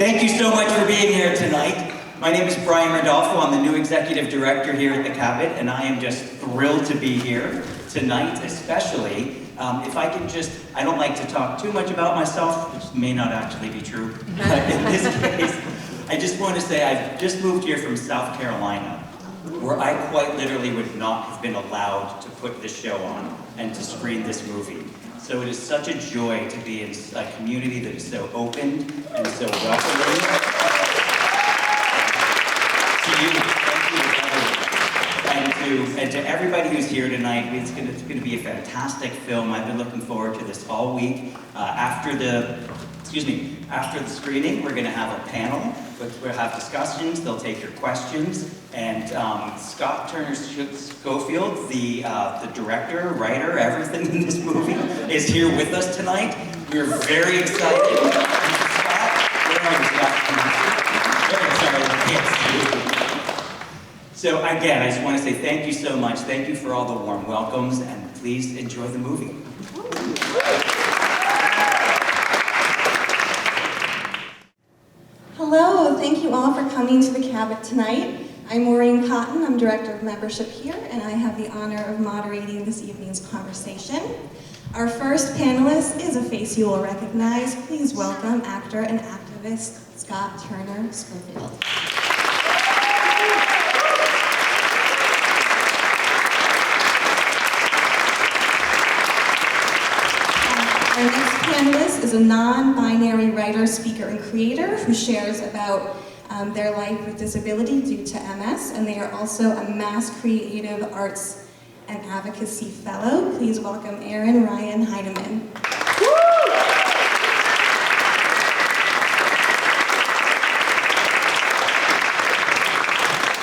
Thank you so much for being here tonight. My name is Brian Rodolfo. I'm the new executive director here at the Cabot, and I am just thrilled to be here tonight, especially. If I can just, I don't like to talk too much about myself, which may not actually be true, but in this case, I just want to say I've just moved here from South Carolina, where I quite literally would not have been allowed to put this show on and to screen this movie. So it is such a joy to be in a community that is so open and so welcoming. To you, thank you, and to everybody who's here tonight. It's going to be a fantastic film. I've been looking forward to this all week. After the screening, we're going to have a panel, which we'll have discussions. They'll take your questions, and Scott Turner Schofield, the director, writer, everything in this movie, is here with us tonight. We're very excited. Scott, where are you, Scott? Sorry, I can't see you. So again, I just want to say thank you so much. Thank you for all the warm welcomes, and please enjoy the movie. Hello, thank you all for coming to the Cabot tonight. I'm Maureen Cotton, I'm Director of Membership here, and I have the honor of moderating this evening's conversation. Our first panelist is a face you will recognize. Please welcome actor and activist Scott Turner Schofield. Our next panelist is a non-binary writer, speaker, and creator who shares about their life with disability due to MS, and they are also a Mass Creative Arts and Advocacy Fellow. Please welcome Aaron Ryan Heineman.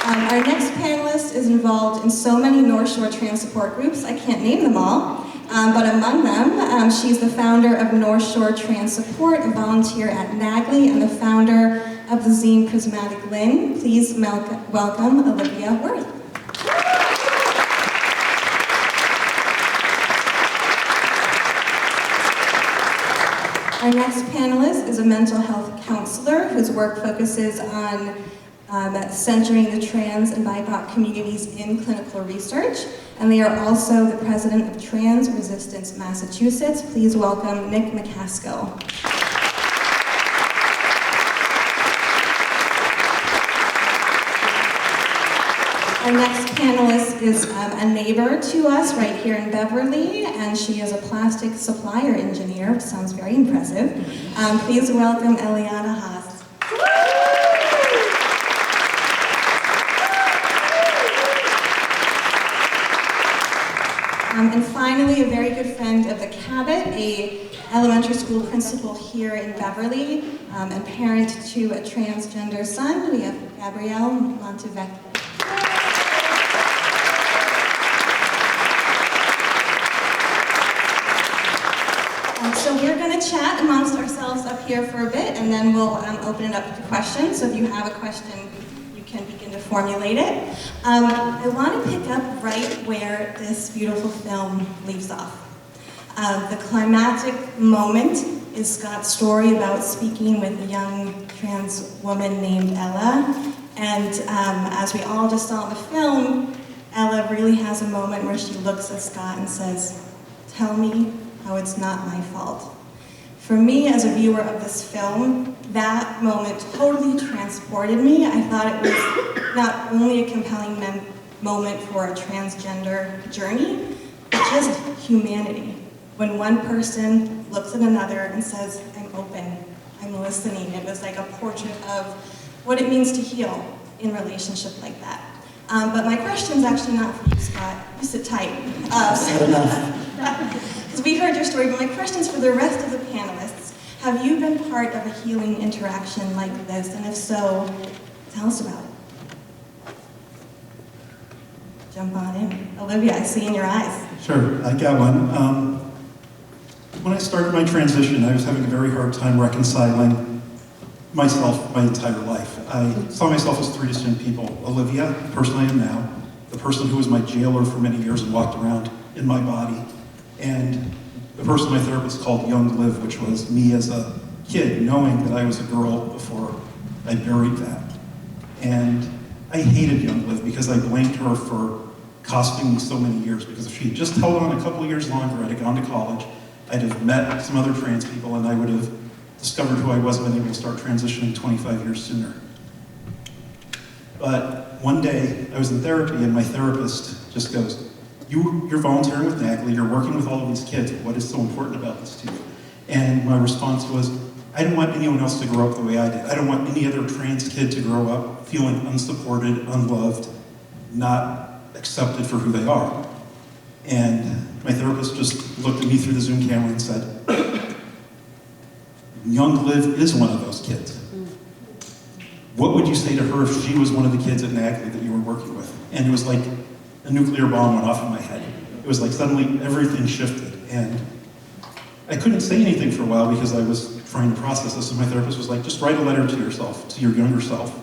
Our next panelist is involved in so many North Shore trans support groups, I can't name them all. But among them, she's the founder of North Shore Trans Support, a volunteer at NAGLY, and the founder of the zine Prismatic Lynn. Please welcome Olivia Worth. Our next panelist is a mental health counselor whose work focuses on centering the trans and BIPOC communities in clinical research. And they are also the president of Trans Resistance Massachusetts. Please welcome Nick McCaskill. Our next panelist is a neighbor to us right here in Beverly, and she is a plastic supplier engineer, which sounds very impressive. Please welcome Eliana Haas. And finally, a very good friend of the Cabot, a elementary school principal here in Beverly, and parent to a transgender son. We have Gabrielle Montevecchio. So we're going to chat amongst ourselves up here for a bit, and then we'll open it up to questions. So if you have a question, you can begin to formulate it. I want to pick up right where this beautiful film leaves off. The climactic moment is Scott's story about speaking with a young trans woman named Ella. And as we all just saw in the film, Ella really has a moment where she looks at Scott and says, "Tell me how it's not my fault." For me, as a viewer of this film, that moment totally transported me. I thought it was not only a compelling moment for a transgender journey, but just humanity. When one person looks at another and says, "I'm open, I'm listening." It was like a portrait of what it means to heal in a relationship like that. But my question's actually not for you, Scott. You sit tight. Sad enough. Because we heard your story, but my question's for the rest of the panelists. Have you been part of a healing interaction like this? And if so, tell us about it. Jump on in. Olivia, I see in your eyes. Sure, I got one. When I started my transition, I was having a very hard time reconciling myself my entire life. I saw myself as three distinct people. Olivia, the person I am now, the person who was my jailer for many years and walked around in my body, and the person my therapist called Young Liv, which was me as a kid knowing that I was a girl before I buried that. And I hated young Liv because I blamed her for costing me so many years, because if she had just held on a couple of years longer, I'd have gone to college, I'd have met some other trans people, and I would have discovered who I was and been able to start transitioning 25 years sooner. But one day, I was in therapy, and my therapist just goes, you're volunteering with NAGLI, you're working with all of these kids, what is so important about this to you? And my response was, I don't want anyone else to grow up the way I did. I don't want any other trans kid to grow up feeling unsupported, unloved, not accepted for who they are. And my therapist just looked at me through the Zoom camera and said, young Liv is one of those kids. What would you say to her if she was one of the kids at NAGLI that you were working with? And it was like a nuclear bomb went off in my head. It was like suddenly everything shifted. And I couldn't say anything for a while because I was trying to process this. And my therapist was like, just write a letter to yourself, to your younger self,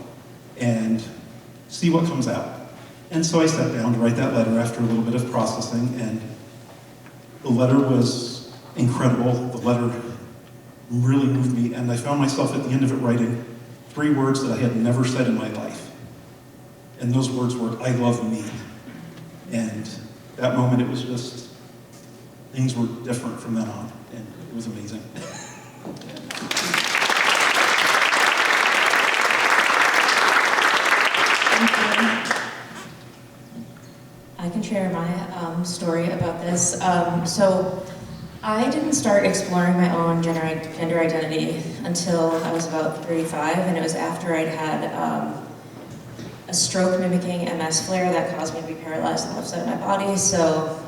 and see what comes out. And so I sat down to write that letter after a little bit of processing, and the letter was incredible. The letter really moved me, and I found myself at the end of it writing 3 words that I had never said in my life. And those words were, I love me. And that moment, it was just, things were different from then on, and it was amazing. I can share my story about this. So I didn't start exploring my own gender identity until I was about 35, and it was after I'd had a stroke mimicking MS flare that caused me to be paralyzed on the left side of my body. So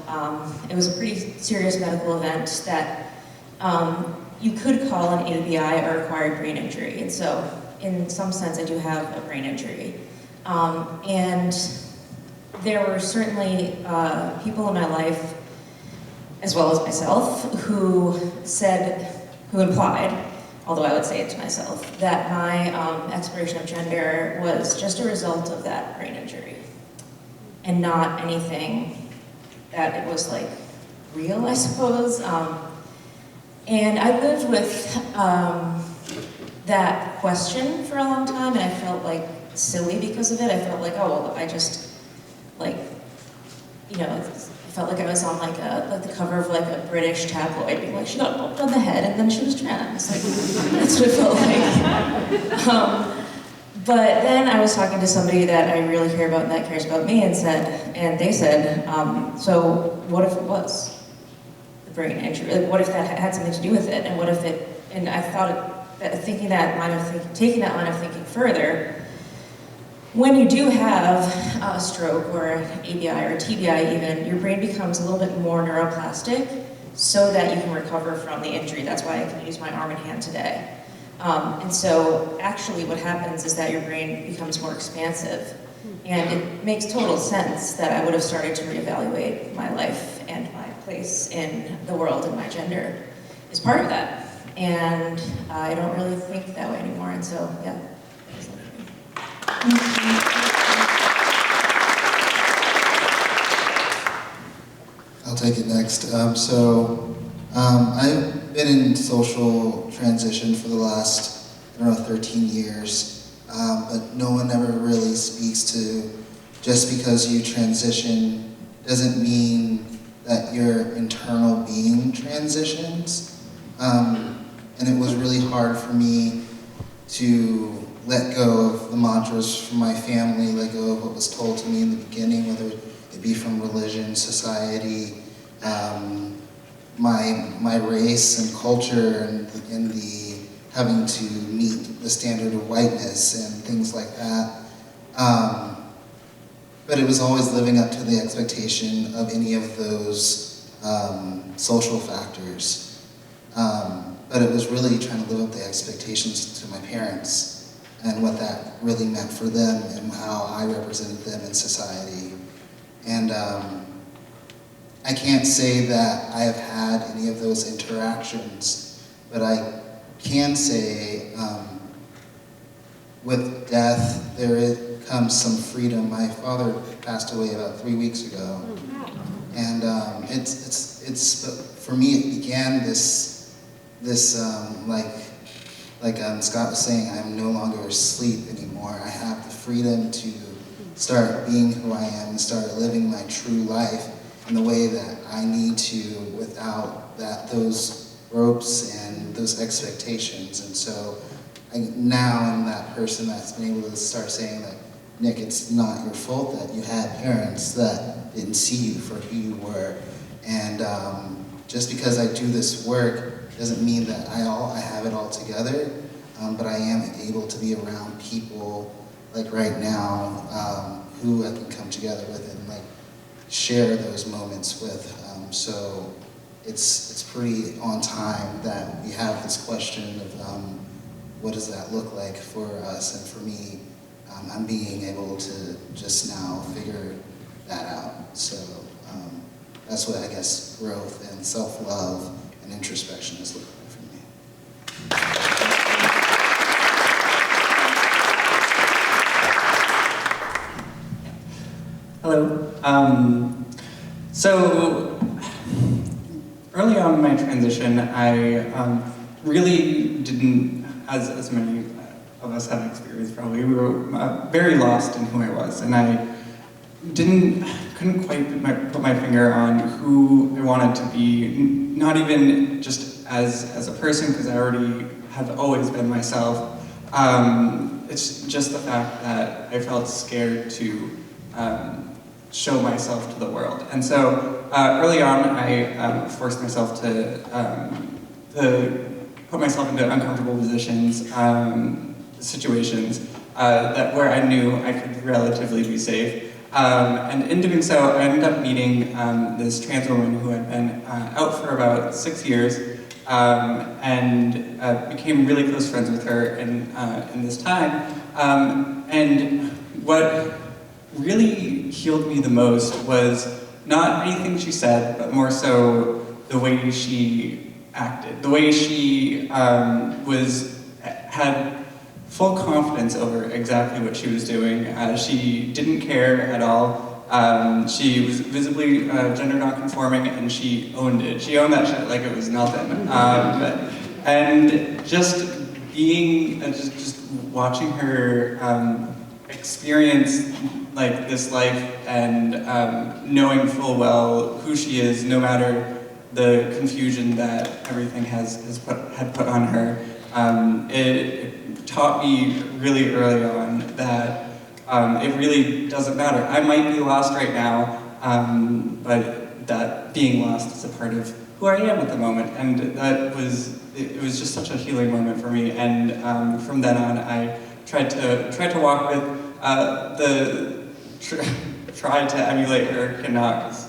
it was a pretty serious medical event that you could call an ABI or acquired brain injury. And so in some sense, I do have a brain injury. And there were certainly people in my life, as well as myself, who implied, although I would say it to myself, that my exploration of gender was just a result of that brain injury, and not anything that it was like real, I suppose. And I lived with that question for a long time, and I felt like silly because of it. I felt like, oh, well, I just, like, you know, I felt like I was on like the cover of like a British tabloid, being like, she got bumped on the head and then she was trans. Like, that's what it felt like. But then I was talking to somebody that I really care about and that cares about me, and they said, so what if it was the brain injury? Like, what if that had something to do with it? And what if it? And I thought that taking that line of thinking further. When you do have a stroke or an ABI or a TBI even, your brain becomes a little bit more neuroplastic so that you can recover from the injury. That's why I can use my arm and hand today. And so actually what happens is that your brain becomes more expansive. And it makes total sense that I would have started to reevaluate my life and my place in the world, and my gender is part of that. And I don't really think that way anymore, and so, yeah. I'll take it next. I've been in social transition for the last, 13 years, but no one ever really speaks to just because you transition doesn't mean that your internal being transitions. And it was really hard for me to let go of the mantras from my family, let go of what was told to me in the beginning, whether it be from religion, society, my race and culture, and the having to meet the standard of whiteness and things like that. But it was always living up to the expectation of any of those social factors. But it was really trying to live up the expectations to my parents and what that really meant for them and how I represented them in society. And I can't say that I have had any of those interactions, but I can say with death, comes some freedom. My father passed away about 3 weeks ago. And for me, it began this like like Scott was saying, I'm no longer asleep anymore. I have the freedom to start being who I am and start living my true life in the way that I need to without those ropes and those expectations. And so now I'm that person that's been able to start saying that, Nick, it's not your fault that you had parents that didn't see you for who you were. And just because I do this work doesn't mean that I have it all together, but I am able to be around people like right now who I can come together with and like share those moments with. So it's pretty on time that we have this question of what does that look like for us, and for me, I'm being able to just now figure that out. So that's what I guess growth and self-love and introspection is looking like for me. Hello. So early on in my transition, I really didn't, as many of us have experienced probably, we were very lost in who I was, and I couldn't quite put my finger on who I wanted to be, not even just as a person, because I already have always been myself. It's just the fact that I felt scared to show myself to the world. And so early on, I forced myself to put myself into uncomfortable positions, situations where I knew I could relatively be safe. And in doing so, I ended up meeting this trans woman who had been out for about 6 years, and became really close friends with her in this time. And what really healed me the most was not anything she said, but more so the way she acted, the way she had full confidence over exactly what she was doing. She didn't care at all. She was visibly gender non-conforming, and she owned it. She owned that shit like it was nothing. And just being, just watching her experience like this life, and knowing full well who she is, no matter the confusion that everything had put on her. It taught me really early on that it really doesn't matter. I might be lost right now, but that being lost is a part of who I am at the moment, and it was just such a healing moment for me. And from then on, I tried to walk with try to emulate her, cannot, because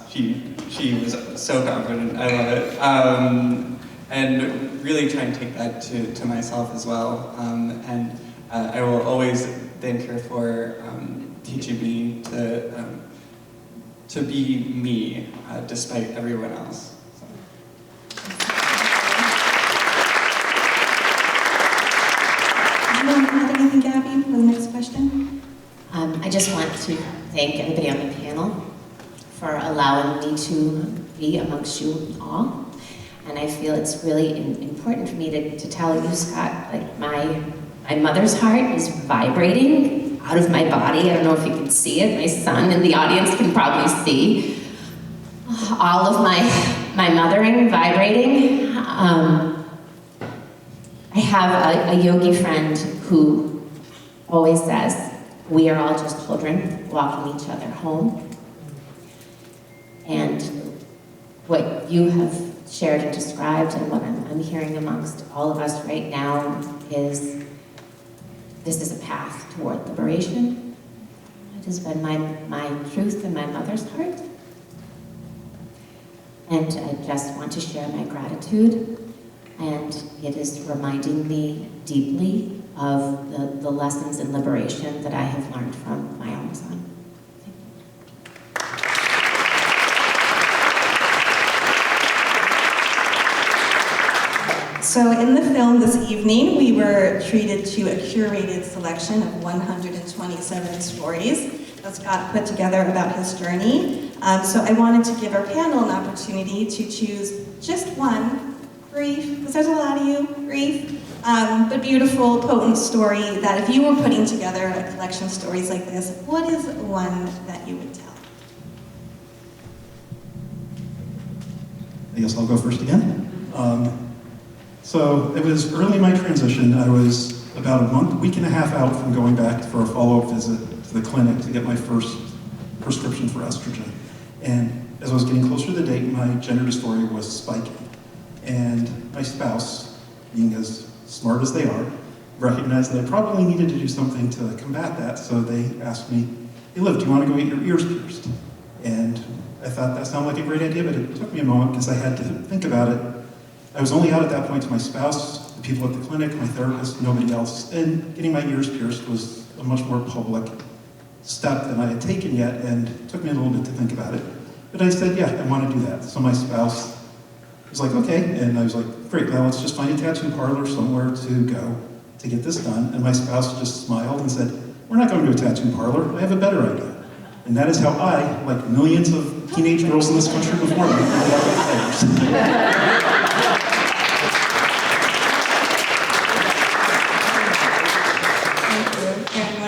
she was so confident. I love it. And really try and take that to myself as well. And I will always thank her for teaching me to be me, despite everyone else. Do you want to add anything, Gabby, for the next question? I just want to thank everybody on the panel for allowing me to be amongst you all. And I feel it's really important for me to tell you, Scott, like my mother's heart is vibrating out of my body. I don't know if you can see it. My son in the audience can probably see all of my mothering vibrating. I have a yogi friend who always says, we are all just children walking each other home. And what you have shared and described, and what I'm hearing amongst all of us right now, is this is a path toward liberation. It has been my truth and my mother's heart. And I just want to share my gratitude. And it is reminding me deeply of the lessons in liberation that I have learned from my own son. So in the film this evening, we were treated to a curated selection of 127 stories that Scott put together about his journey. So I wanted to give our panel an opportunity to choose just one, brief, because there's a lot of you, brief, but beautiful, potent story that if you were putting together a collection of stories like this, what is one that you would tell? I guess I'll go first again. So it was early in my transition. I was about a week and a half out from going back for a follow-up visit to the clinic to get my first prescription for estrogen. And as I was getting closer to the date, my gender dysphoria was spiking. And my spouse, being as smart as they are, recognized that I probably needed to do something to combat that, so they asked me, "Hey Liv, do you want to go get your ears pierced?" And I thought that sounded like a great idea, but it took me a moment because I had to think about it. I was only out at that point to my spouse, the people at the clinic, my therapist, nobody else. And getting my ears pierced was a much more public step than I had taken yet, and it took me a little bit to think about it. But I said, yeah, I want to do that. So my spouse was like, okay. And I was like, great, now let's just find a tattoo parlor somewhere to go to get this done. And my spouse just smiled and said, we're not going to a tattoo parlor. I have a better idea. And that is how I, like millions of teenage girls in this country before me, ended up at Claire's.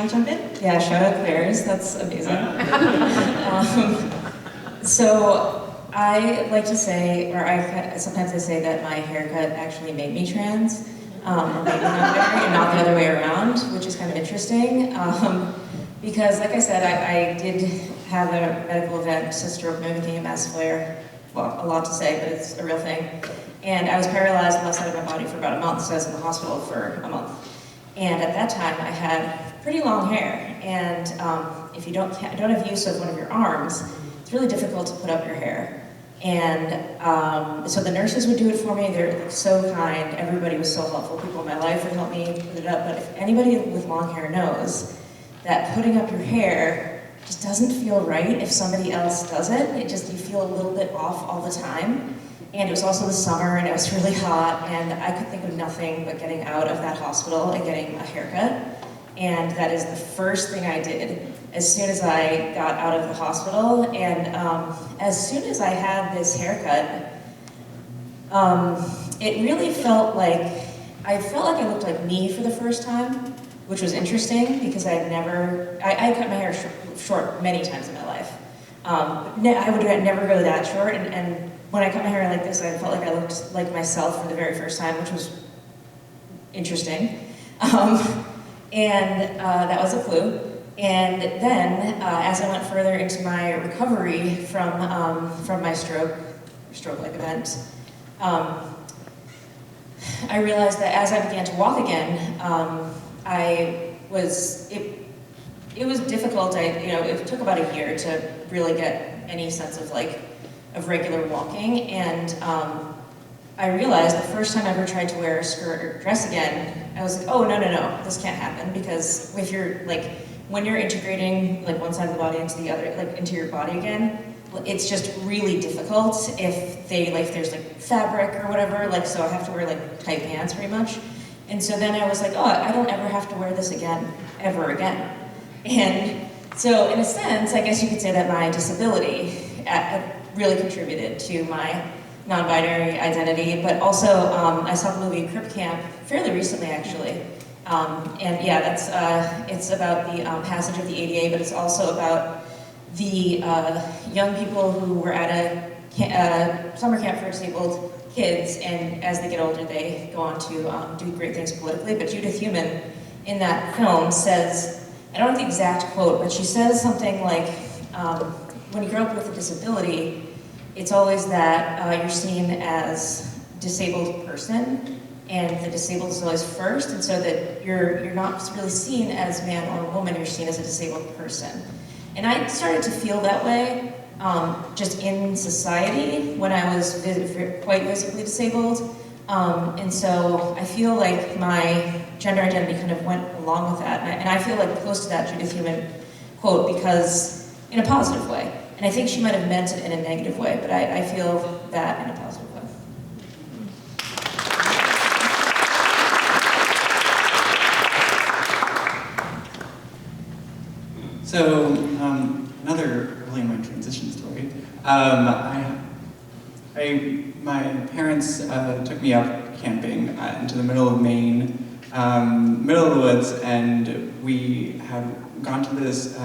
Jump in? Yeah, shout out Claire's, that's amazing. So I like to say, or sometimes I say that my haircut actually made me trans, or made me non-binary, and not the other way around, which is kind of interesting. Because like I said, I did have a medical event, stroke mimicking a mass flare. Well, a lot to say, but it's a real thing. And I was paralyzed on the left side of my body for about a month, so I was in the hospital for a month. And at that time, I had pretty long hair, and if you don't have use of one of your arms, it's really difficult to put up your hair. And so the nurses would do it for me. They're so kind. Everybody was so helpful. People in my life would help me put it up. But if anybody with long hair knows that putting up your hair just doesn't feel right if somebody else does it. You feel a little bit off all the time. And it was also the summer, and it was really hot, and I could think of nothing but getting out of that hospital and getting a haircut. And that is the first thing I did as soon as I got out of the hospital. And as soon as I had this haircut, it really felt like I looked like me for the first time, which was interesting because I cut my hair short many times in my life. I would never go that short, and when I cut my hair like this, I felt like I looked like myself for the very first time, which was interesting. And that was a clue. And then, as I went further into my recovery from my stroke-like event, I realized that as I began to walk again, it was difficult. It took about a year to really get any sense of regular walking, and I realized the first time I ever tried to wear a skirt or dress again, I was like, oh, no, this can't happen, because if you're when you're integrating one side of the body into the other, into your body again, it's just really difficult if there's fabric or whatever, so I have to wear tight pants pretty much. And so then I was like, oh, I don't ever have to wear this again, ever again. And so in a sense, I guess you could say that my disability really contributed to my non-binary identity, but also I saw the movie Crip Camp fairly recently, actually. And yeah, it's about the passage of the ADA, but it's also about the young people who were at a summer camp for disabled kids, and as they get older, they go on to do great things politically. But Judith Heumann in that film says, I don't know the exact quote, but she says something like, when you grow up with a disability, it's always that you're seen as disabled person, and the disabled is always first, and so that you're not really seen as man or woman, you're seen as a disabled person. And I started to feel that way just in society when I was quite visibly disabled. And so I feel like my gender identity kind of went along with that. And I feel close to that Judith Heumann quote, because in a positive way. And I think she might have meant it in a negative way, but I feel that in a positive way. So, another early in my transition story. My parents took me up camping into the middle of Maine, middle of the woods, and we had gone to this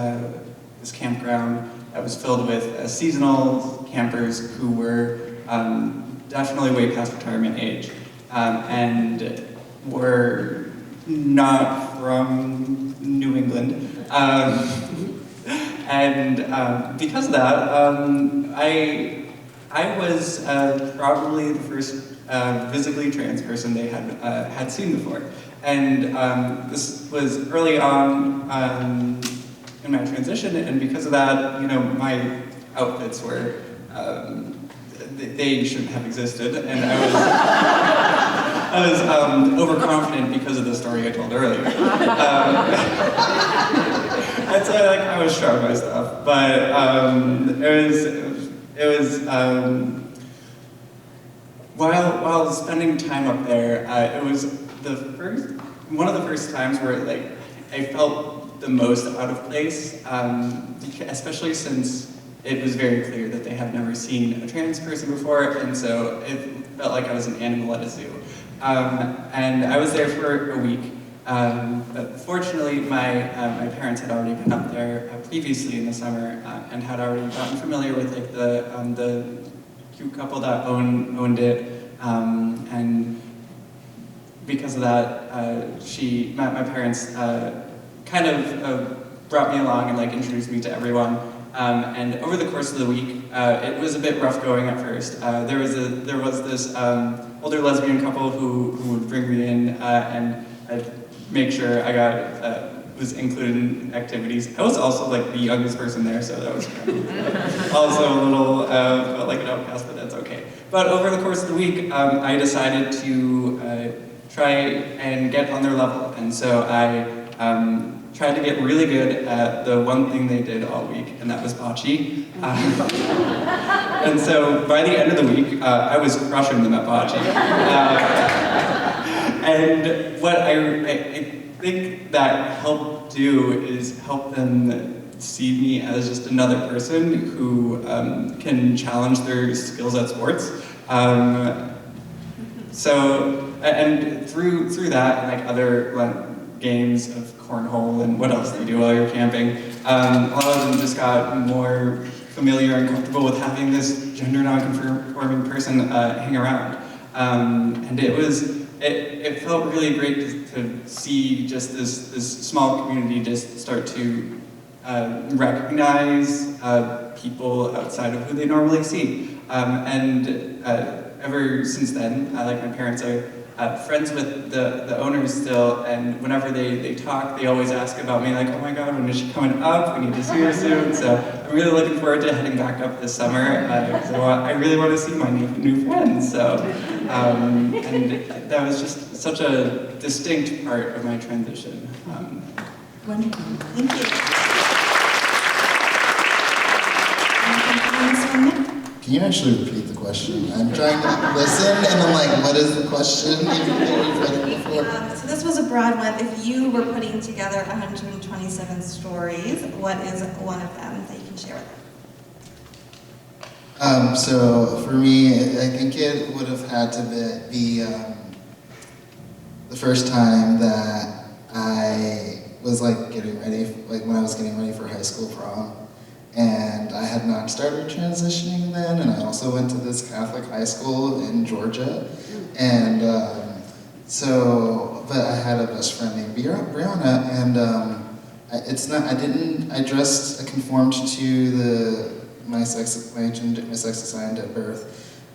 campground that was filled with seasonal campers who were definitely way past retirement age, and were not from New England. And because of that, I was probably the first physically trans person they had seen before. And this was early on in my transition, and because of that, you know, my outfits were, they shouldn't have existed, and I was overconfident because of the story I told earlier. I'd say like I was sure of my stuff, but it was while spending time up there, it was one of the first times where like I felt the most out of place, especially since it was very clear that they had never seen a trans person before, and so it felt like I was an animal at a zoo. And I was there for a week, but fortunately my parents had already been up there previously in the summer and had already gotten familiar with like the cute couple that owned it, and because of that, my parents kind of brought me along and like introduced me to everyone. And over the course of the week, it was a bit rough going at first. There was this older lesbian couple who would bring me in and I'd make sure I was included in activities. I was also like the youngest person there, so that was kind of, also a little felt like an outcast, but that's okay. But over the course of the week, I decided to try and get on their level, and so I tried to get really good at the one thing they did all week, and that was bocce. And so by the end of the week, I was crushing them at bocce. And what I think that helped do is help them see me as just another person who can challenge their skills at sports. So, and through that, and like other games of cornhole and what else they do while you're camping, a lot of them just got more familiar and comfortable with having this gender non-conforming person hang around. And it felt really great to see just this small community just start to recognize people outside of who they normally see. And ever since then, like my parents are friends with the owners still, and whenever they talk, they always ask about me, like, oh my god, when is she coming up? We need to see her soon. So I'm really looking forward to heading back up this summer, because I really want to see my new friends. So, and that was just such a distinct part of my transition. Wonderful. Thank you. Can you actually repeat the question? I'm trying to listen, and I'm like, what is the question? So this was a broad one. If you were putting together 127 stories, what is one of them that you can share with them? So for me, I think it would have had to be the first time that I was like getting ready, like when I was getting ready for high school prom. And I had not started transitioning then, and I also went to this Catholic high school in Georgia. And but I had a best friend named Brianna, and I conformed to my sex assigned at birth.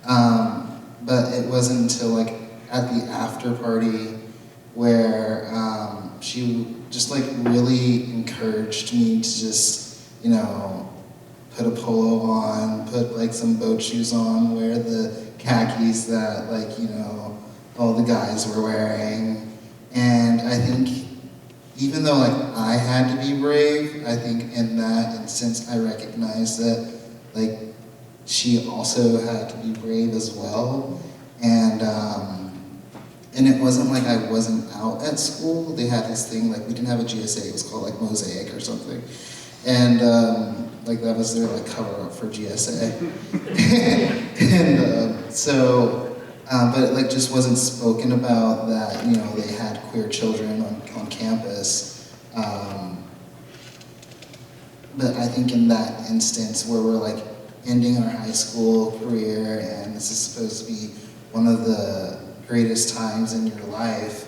But it wasn't until like at the after party where she just like really encouraged me to just, you know, put a polo on, put like some boat shoes on, wear the khakis that like, you know, all the guys were wearing. And I think even though like I had to be brave, I think in that instance I recognized that like she also had to be brave as well. And it wasn't like I wasn't out at school. They had this thing, like we didn't have a GSA, it was called like Mosaic or something. And like that was their like cover up for GSA. And so but it like just wasn't spoken about that, you know, they had queer children on campus. But I think in that instance where we're like ending our high school career and this is supposed to be one of the greatest times in your life,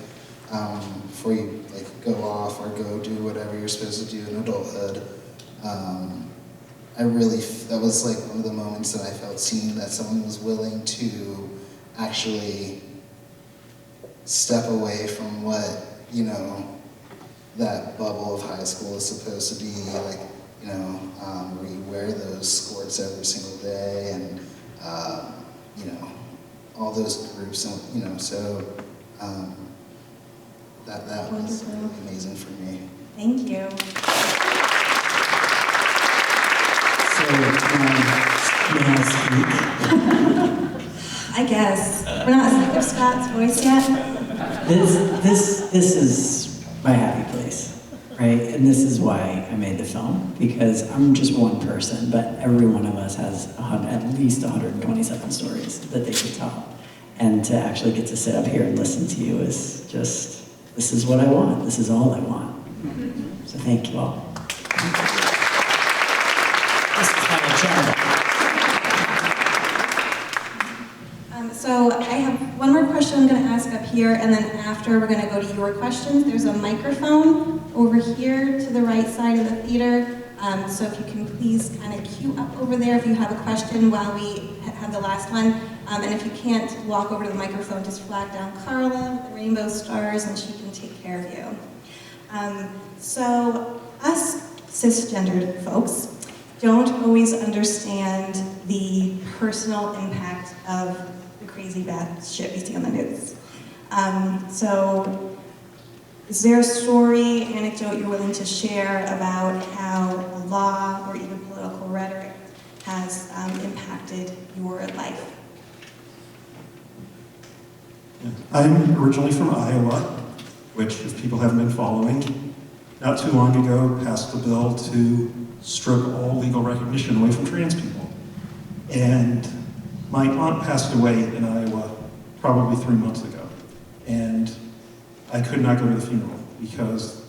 before you like go off or go do whatever you're supposed to do in adulthood, that was like one of the moments that I felt seen, that someone was willing to actually step away from what, you know, that bubble of high school is supposed to be, like, you know, where you wear those skirts every single day and, you know, all those groups, and, you know, so that was really amazing for me. Thank you. So, may I speak? I guess. We're not sick of Scott's voice yet. This is my happy place, right? And this is why I made the film, because I'm just one person, but every one of us has at least 127 stories that they could tell. And to actually get to sit up here and listen to you is just, this is what I want. This is all I want. So thank you all. This is my agenda. So I have one more question I'm going to ask up here, and then after we're going to go to your questions. There's a microphone over here to the right side of the theater. So if you can please kind of queue up over there if you have a question while we have the last one. And if you can't walk over to the microphone, just flag down Carla with the rainbow stars and she can take care of you. So us cisgendered folks don't always understand the personal impact of the crazy bad shit we see on the news. So is there a story, anecdote you're willing to share about how law or even political rhetoric has impacted your life? I'm originally from Iowa, which, if people haven't been following, not too long ago passed a bill to strip all legal recognition away from trans people. And my aunt passed away in Iowa probably 3 months ago. And I could not go to the funeral because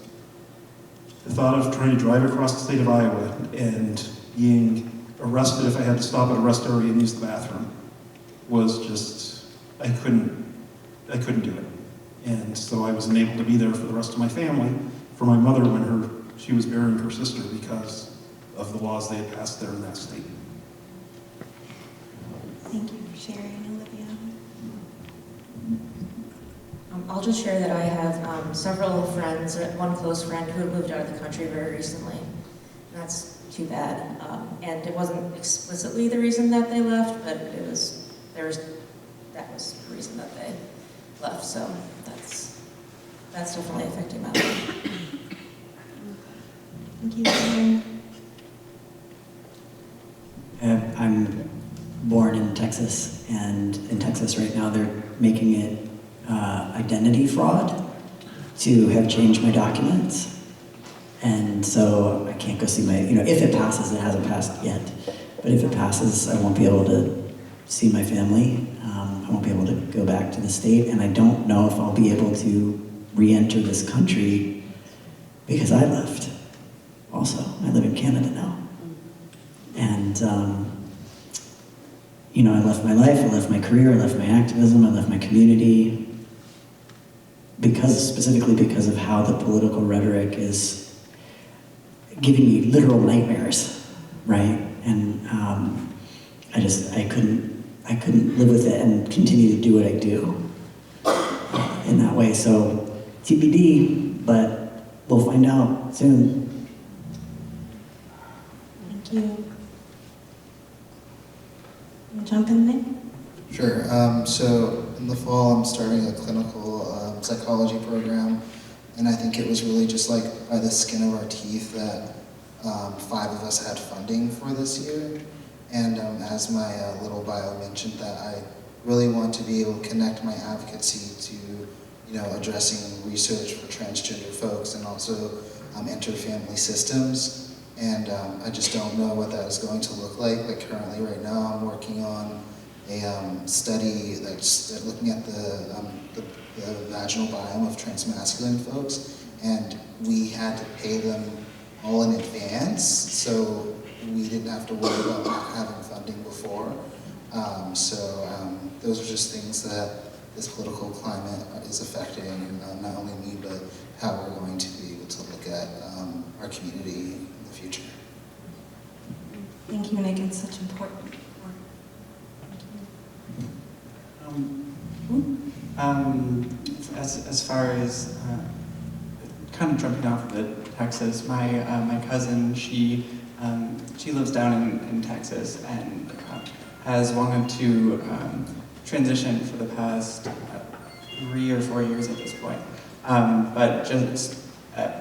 the thought of trying to drive across the state of Iowa and being arrested if I had to stop at a rest area and use the bathroom was just, I couldn't do it. And so I wasn't able to be there for the rest of my family, for my mother when she was burying her sister because of the laws they had passed there in that state. Thank you for sharing, Olivia. I'll just share that I have several friends, one close friend who had moved out of the country very recently. And that's too bad. And it wasn't explicitly the reason that they left, but that was the reason that they left. So that's definitely affecting my life. Thank you, Karen. I'm born in Texas, and in Texas right now they're making it identity fraud to have changed my documents. And so I can't go see if it passes, it hasn't passed yet, but if it passes, I won't be able to see my family. I won't be able to go back to the state, and I don't know if I'll be able to re-enter this country because I left also. I live in Canada now. And, I left my life, I left my career, I left my activism, I left my community, specifically because of how the political rhetoric is giving me literal nightmares, right? And I couldn't live with it and continue to do what I do in that way. So TBD, but we'll find out soon. Thank you. You want to jump in, Nick? Sure. So in the fall, I'm starting a clinical psychology program, and I think it was really just like by the skin of our teeth that 5 of us had funding for this year. And as my little bio mentioned, that I really want to be able to connect my advocacy to, addressing research for transgender folks and also interfamily systems. And I just don't know what that is going to look like. Like currently right now, I'm working on study like looking at the vaginal biome of transmasculine folks, and we had to pay them all in advance, so we didn't have to worry about not having funding before. Those are just things that this political climate is affecting not only me, but how we're going to be able to look at our community in the future. Thank you, Nick. It's such important work. As far as kind of jumping off of it, Texas, my cousin, she lives down in Texas and has wanted to transition for the past 3 or 4 years at this point, but just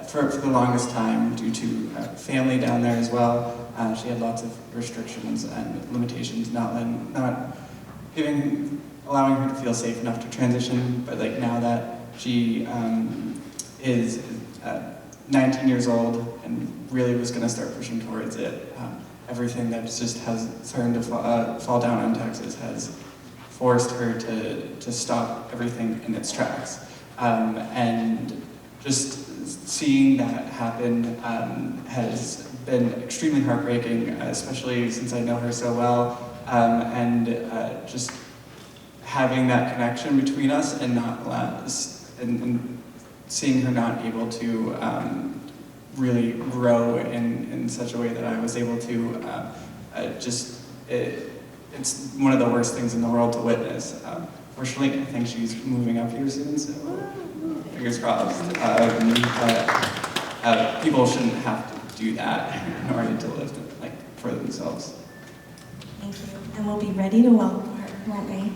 for the longest time, due to family down there as well, she had lots of restrictions and limitations, not allowing her to feel safe enough to transition. But like now that she is 19 years old and really was going to start pushing towards it, everything that just has started to fall down on Texas has forced her to stop everything in its tracks. And just seeing that happen has been extremely heartbreaking, especially since I know her so well, and just having that connection between us and and seeing her not able to really grow in such a way that I was able to, it's one of the worst things in the world to witness. Fortunately, I think she's moving up here soon, so fingers crossed. People shouldn't have to do that in order to live for themselves. Thank you. And we'll be ready to welcome her, won't we?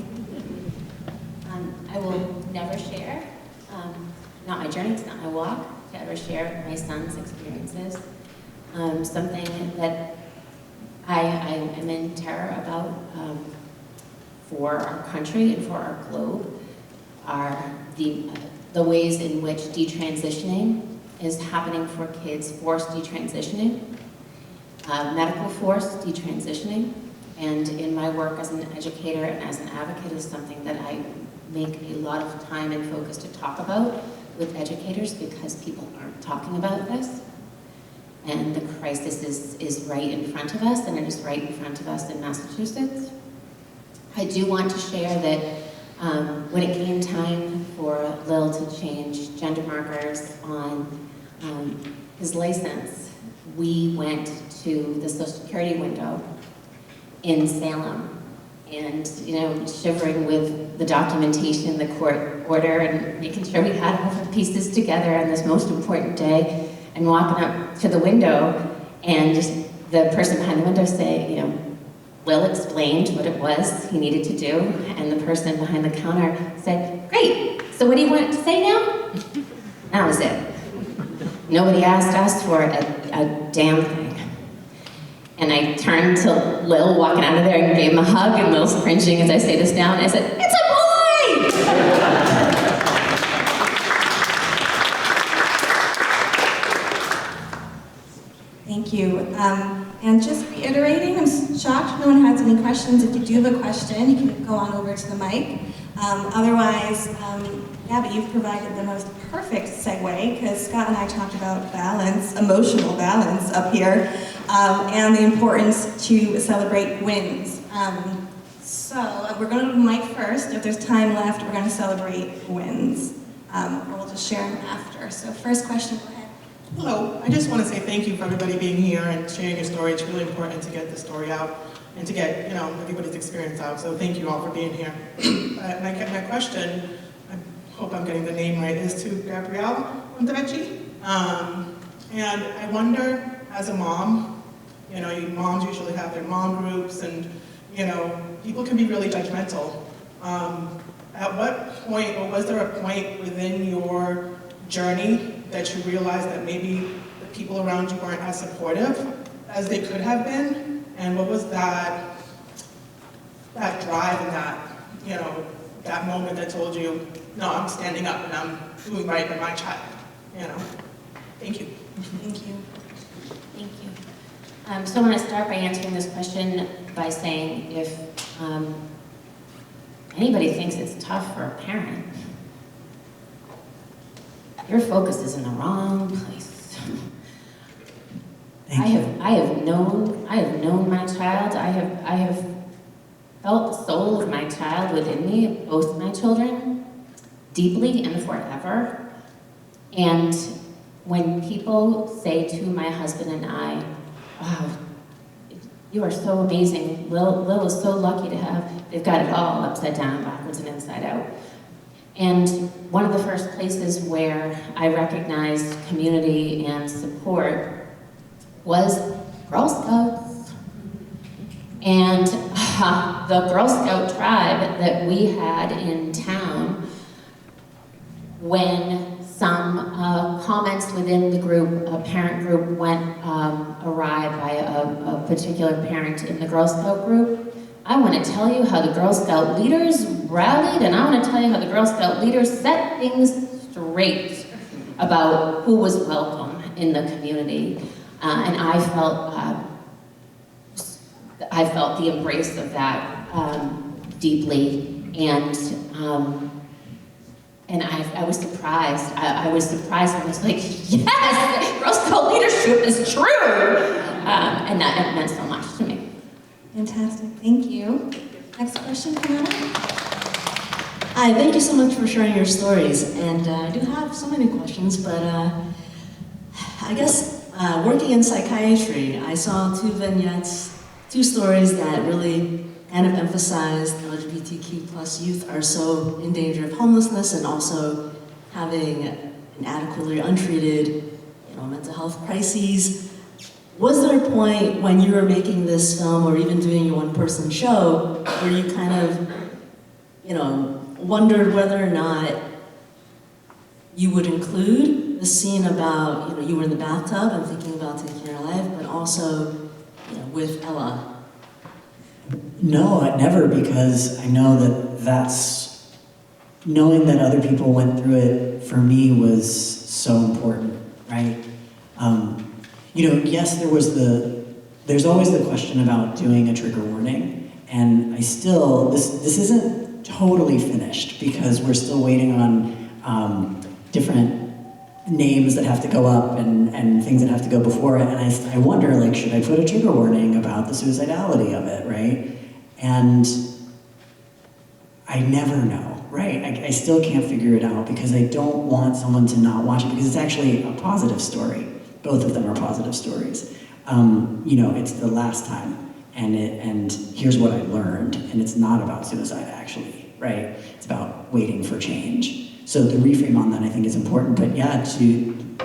I will never share, not my journey, it's not my walk, to ever share my son's experiences. Something that I am in terror about for our country and for our globe are the ways in which detransitioning is happening for kids, forced detransitioning, medical forced detransitioning, and in my work as an educator and as an advocate is something that I make a lot of time and focus to talk about with educators because people aren't talking about this. And the crisis is right in front of us, and it is right in front of us in Massachusetts. I do want to share that when it came time for Lil to change gender markers on his license, we went to the Social Security window in Salem, and shivering with the documentation, the court order, and making sure we had all the pieces together on this most important day, and walking up to the window, and the person behind the window say, Will explained what it was he needed to do, and the person behind the counter said, "Great, so what do you want to say now?" That was it. Nobody asked us for a damn thing. And I turned to Lil walking out of there and gave him a hug, and Lil's cringing as I say this now, and I said, "It's a boy!" Thank you. And just reiterating, I'm shocked no one has any questions. If you do have a question, you can go on over to the mic. Otherwise, Gabby, you've provided the most perfect segue, because Scott and I talked about balance, emotional balance up here, and the importance to celebrate wins. So we're going to do the mic first. If there's time left, we're going to celebrate wins. Or we'll just share them after. So first question, go ahead. Hello, I just want to say thank you for everybody being here and sharing your story. It's really important to get the story out and to get everybody's experience out. So thank you all for being here. My question, I hope I'm getting the name right, is to Gabrielle Montevecchi. And I wonder, as a mom, moms usually have their mom groups, and people can be really judgmental. At what point, or was there a point within your journey that you realized that maybe the people around you weren't as supportive as they could have been? And what was that drive and that moment that told you, no, I'm standing up and I'm doing right by my child? Thank you. Thank you. Thank you. So I want to start by answering this question by saying if anybody thinks it's tough for a parent, your focus is in the wrong place. Thank you. I have known my child. I have felt the soul of my child within me, both my children, deeply and forever. And when people say to my husband and I, wow, you are so amazing. Lil is so lucky to have, they've got it all upside down, backwards, and inside out. And one of the first places where I recognized community and support was Girl Scouts. And the Girl Scout tribe that we had in town, when some comments within the group, a parent group went awry by a particular parent in the Girl Scout group, I want to tell you how the Girl Scout leaders rallied, and I want to tell you how the Girl Scout leaders set things straight about who was welcome in the community. And I felt the embrace of that deeply, and I was surprised. I was surprised. I was like, yes, Girl Scout leadership is true, and that meant so much to me. Fantastic, thank you. Next question, Cabot. Hi, thank you so much for sharing your stories. And I do have so many questions, but I guess working in psychiatry, I saw two vignettes, two stories that really kind of emphasized LGBTQ plus youth are so in danger of homelessness and also having inadequately untreated, mental health crises. Was there a point when you were making this film or even doing your one-person show where you kind of, wondered whether or not you would include the scene about, you were in the bathtub and thinking about taking your life, but also, with Ella? No, never, because I know that's knowing that other people went through it for me was so important, right? Yes, there's always the question about doing a trigger warning, and this isn't totally finished because we're still waiting on different names that have to go up and things that have to go before it, and I wonder, should I put a trigger warning about the suicidality of it, right? And I never know, right? I still can't figure it out because I don't want someone to not watch it because it's actually a positive story. Both of them are positive stories. It's the last time, and here's what I learned, and it's not about suicide actually, right? It's about waiting for change. So the reframe on that I think is important, but yeah,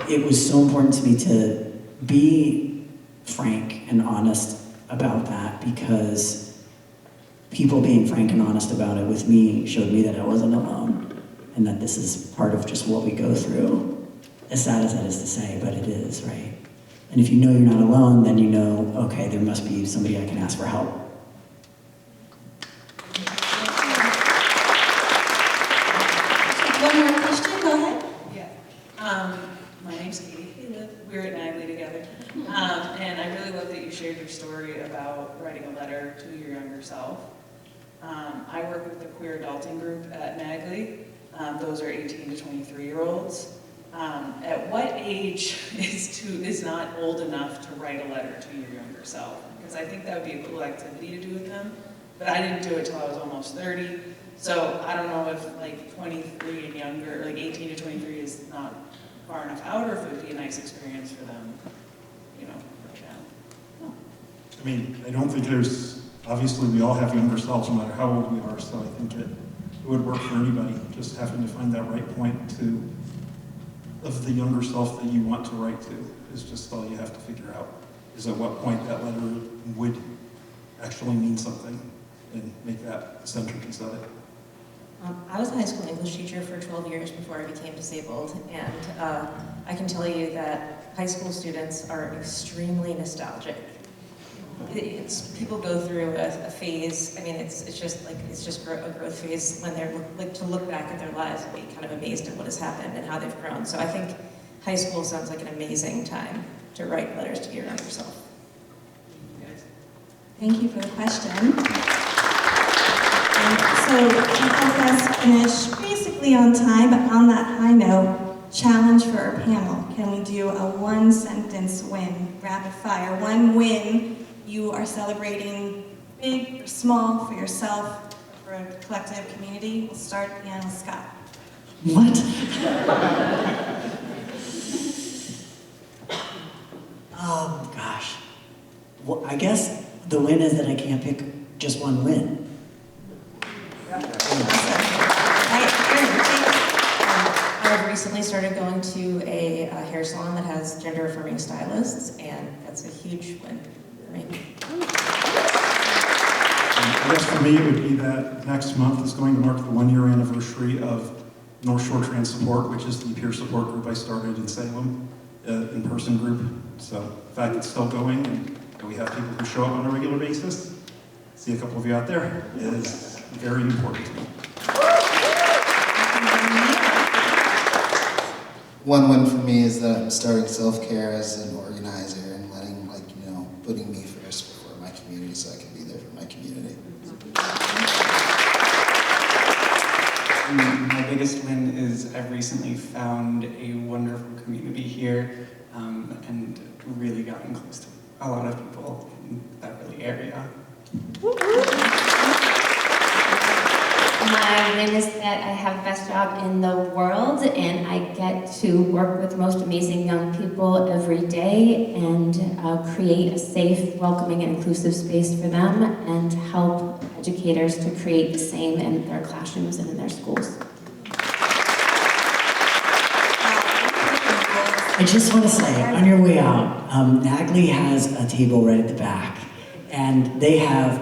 it was so important to me to be frank and honest about that because people being frank and honest about it with me showed me that I wasn't alone and that this is part of just what we go through. As sad as that is to say, but it is, right? And if you know you're not alone, then you know, okay, there must be somebody I can ask for help. One more question, go ahead. Yeah. My name's Katie. We're at Nagley together. And I really love that you shared your story about writing a letter to your younger self. I work with the queer adulting group at Nagley. Those are 18 to 23-year-olds. At what age is not old enough to write a letter to your younger self? Because I think that would be a cool activity to do with them. But I didn't do it till I was almost 30. So I don't know if 23 and younger, 18 to 23 is not far enough out, or if it would be a nice experience for them, right now. I mean, I don't think obviously we all have younger selves no matter how old we are, so I think it would work for anybody, just having to find that right point of the younger self that you want to write to is just all you have to figure out, is at what point that letter would actually mean something and make that the centerpiece of it. I was a high school English teacher for 12 years before I became disabled, and I can tell you that high school students are extremely nostalgic. People go through a phase. I mean, it's just a growth phase when they're to look back at their lives and be kind of amazed at what has happened and how they've grown. So I think high school sounds like an amazing time to write letters to your younger self. Thank you for the question. So to help us finish basically on time, but on that high note, challenge for our panel. Can we do a one-sentence win, rapid fire? One win you are celebrating, big or small, for yourself, for a collective community. We'll start at the end with Scott. What? Gosh. Well, I guess the win is that I can't pick just one win. I've recently started going to a hair salon that has gender-affirming stylists, and that's a huge win for me. I guess for me, it would be that next month is going to mark the 1-year anniversary of North Shore Trans Support, which is the peer support group I started in Salem, in-person group. So the fact it's still going and we have people who show up on a regular basis, see a couple of you out there, is very important to me. One win for me is that I'm starting self-care as an organizer and letting, putting me first before my community so I can be there for my community. My biggest win is I've recently found a wonderful community here and really gotten close to a lot of people in that really area. My win is that I have the best job in the world and I get to work with the most amazing young people every day and create a safe, welcoming, and inclusive space for them and help educators to create the same in their classrooms and in their schools. I just want to say, on your way out, NAGLY has a table right at the back, and they have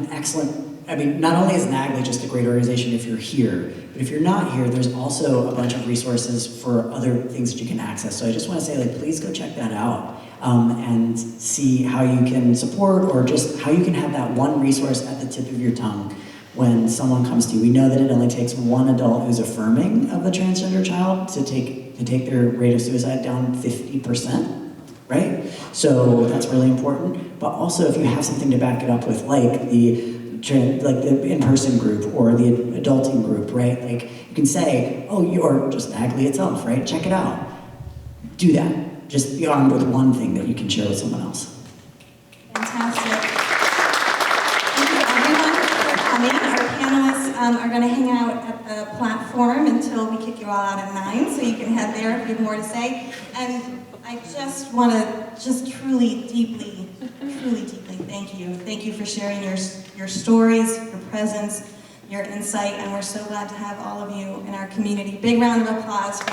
an excellent, not only is NAGLY just a great organization if you're here, but if you're not here, there's also a bunch of resources for other things that you can access. So I just want to say, please go check that out and see how you can support or just how you can have that one resource at the tip of your tongue when someone comes to you. We know that it only takes one adult who's affirming of a transgender child to take their rate of suicide down 50%, right? So that's really important. But also, if you have something to back it up with, like the in-person group or the adulting group, right? You can say, oh, you're just NAGLY itself, right? Check it out. Do that. Just be armed with one thing that you can share with someone else. Fantastic. Thank you everyone for coming. Our panelists are going to hang out at the platform until we kick you all out at 9, so you can head there if you have more to say. And I just want to truly, deeply thank you. Thank you for sharing your stories, your presence, your insight, and we're so glad to have all of you in our community. Big round of applause for